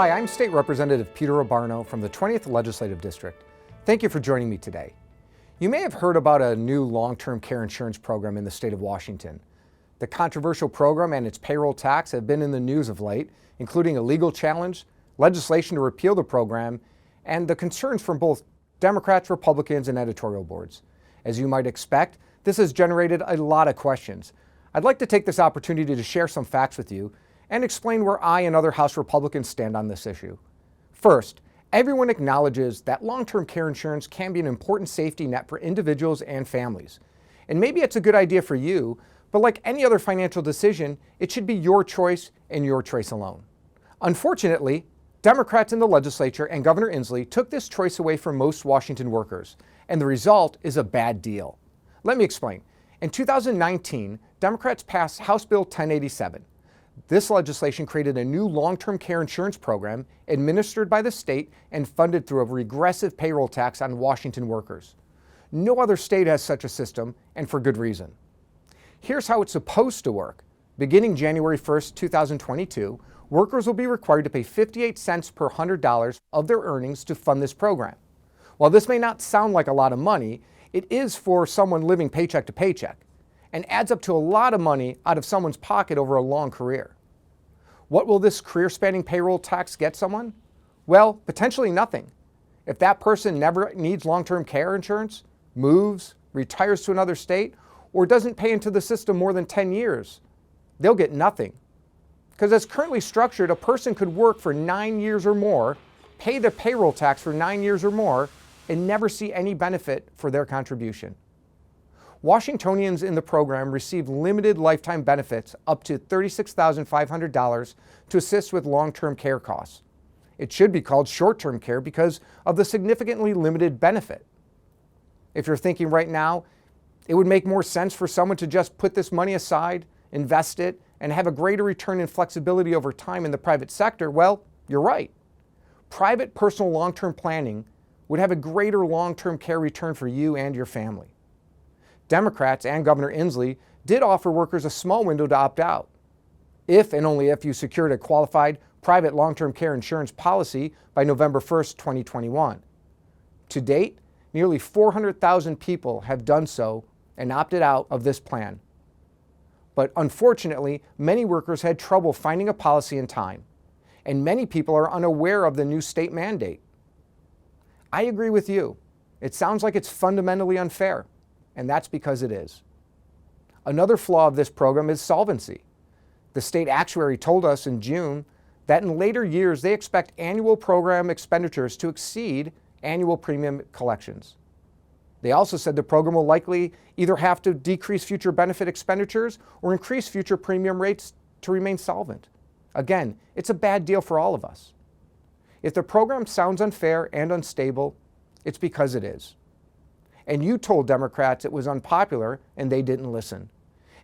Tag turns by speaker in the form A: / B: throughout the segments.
A: Hi, I'm State Representative Peter Abbarno from the 20th Legislative District. Thank you for joining me today. You may have heard about a new long-term care insurance program in the state of Washington. The controversial program and its payroll tax have been in the news of late, including a legal challenge, legislation to repeal the program, and the concerns from both Democrats, Republicans, and editorial boards. As you might expect, this has generated a lot of questions. I'd like to take this opportunity to share some facts with you and explain where I and other House Republicans stand on this issue. First, everyone acknowledges that long-term care insurance can be an important safety net for individuals and families. And maybe it's a good idea for you, but like any other financial decision, it should be your choice and your choice alone. Unfortunately, Democrats in the legislature and Governor Inslee took this choice away from most Washington workers, and the result is a bad deal. Let me explain. In 2019, Democrats passed House Bill 1087. This legislation created a new long-term care insurance program administered by the state and funded through a regressive payroll tax on Washington workers. No other state has such a system, and for good reason. Here's how it's supposed to work. Beginning January 1st, 2022, workers will be required to pay 58 cents per $100 of their earnings to fund this program. While this may not sound like a lot of money, it is for someone living paycheck to paycheck, and adds up to a lot of money out of someone's pocket over a long career. What will this career-spanning payroll tax get someone? Well, potentially nothing. If that person never needs long-term care insurance, moves, retires to another state, or doesn't pay into the system more than 10 years, they'll get nothing. Because as currently structured, a person could work for 9 years or more, pay the payroll tax for 9 years or more, and never see any benefit for their contribution. Washingtonians in the program receive limited lifetime benefits up to $36,500 to assist with long-term care costs. It should be called short-term care because of the significantly limited benefit. If you're thinking right now, it would make more sense for someone to just put this money aside, invest it, and have a greater return and flexibility over time in the private sector, well, you're right. Private personal long-term planning would have a greater long-term care return for you and your family. Democrats and Governor Inslee did offer workers a small window to opt out, if and only if you secured a qualified private long-term care insurance policy by November 1st, 2021. To date, nearly 400,000 people have done so and opted out of this plan. But unfortunately, many workers had trouble finding a policy in time, and many people are unaware of the new state mandate. I agree with you. It sounds like it's fundamentally unfair, and that's because it is. Another flaw of this program is solvency. The state actuary told us in June that in later years they expect annual program expenditures to exceed annual premium collections. They also said the program will likely either have to decrease future benefit expenditures or increase future premium rates to remain solvent. Again, it's a bad deal for all of us. If the program sounds unfair and unstable, it's because it is. And you told Democrats it was unpopular and they didn't listen.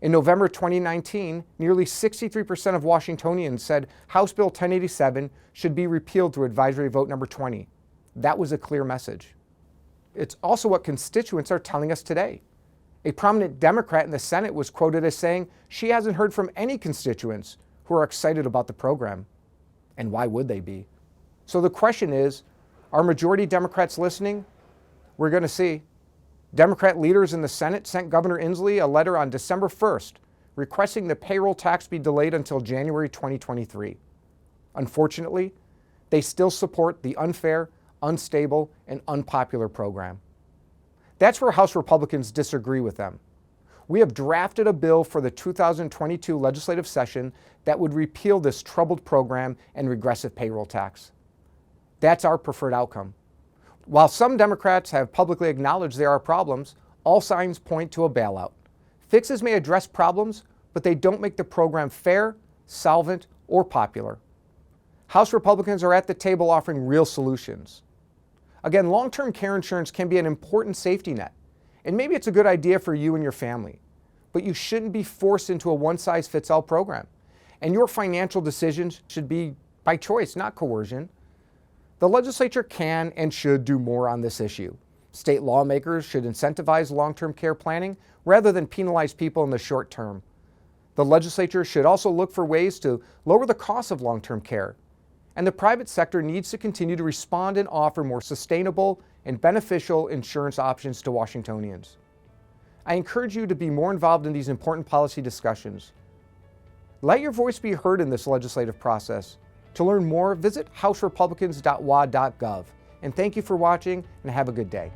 A: In November 2019, nearly 63% of Washingtonians said House Bill 1087 should be repealed through advisory vote number 20. That was a clear message. It's also what constituents are telling us today. A prominent Democrat in the Senate was quoted as saying she hasn't heard from any constituents who are excited about the program. And why would they be? So the question is, are majority Democrats listening? We're going to see. Democrat leaders in the Senate sent Governor Inslee a letter on December 1st requesting the payroll tax be delayed until January 2023. Unfortunately, they still support the unfair, unstable, and unpopular program. That's where House Republicans disagree with them. We have drafted a bill for the 2022 legislative session that would repeal this troubled program and regressive payroll tax. That's our preferred outcome. While some Democrats have publicly acknowledged there are problems, all signs point to a bailout. Fixes may address problems, but they don't make the program fair, solvent, or popular. House Republicans are at the table offering real solutions. Again, long-term care insurance can be an important safety net, and maybe it's a good idea for you and your family, but you shouldn't be forced into a one-size-fits-all program. And your financial decisions should be by choice, not coercion. The legislature can and should do more on this issue. State lawmakers should incentivize long-term care planning rather than penalize people in the short term. The legislature should also look for ways to lower the cost of long-term care and the private sector needs to continue to respond and offer more sustainable and beneficial insurance options to Washingtonians. I encourage you to be more involved in these important policy discussions. Let your voice be heard in this legislative process. To learn more, visit houserepublicans.wa.gov. And thank you for watching, and have a good day.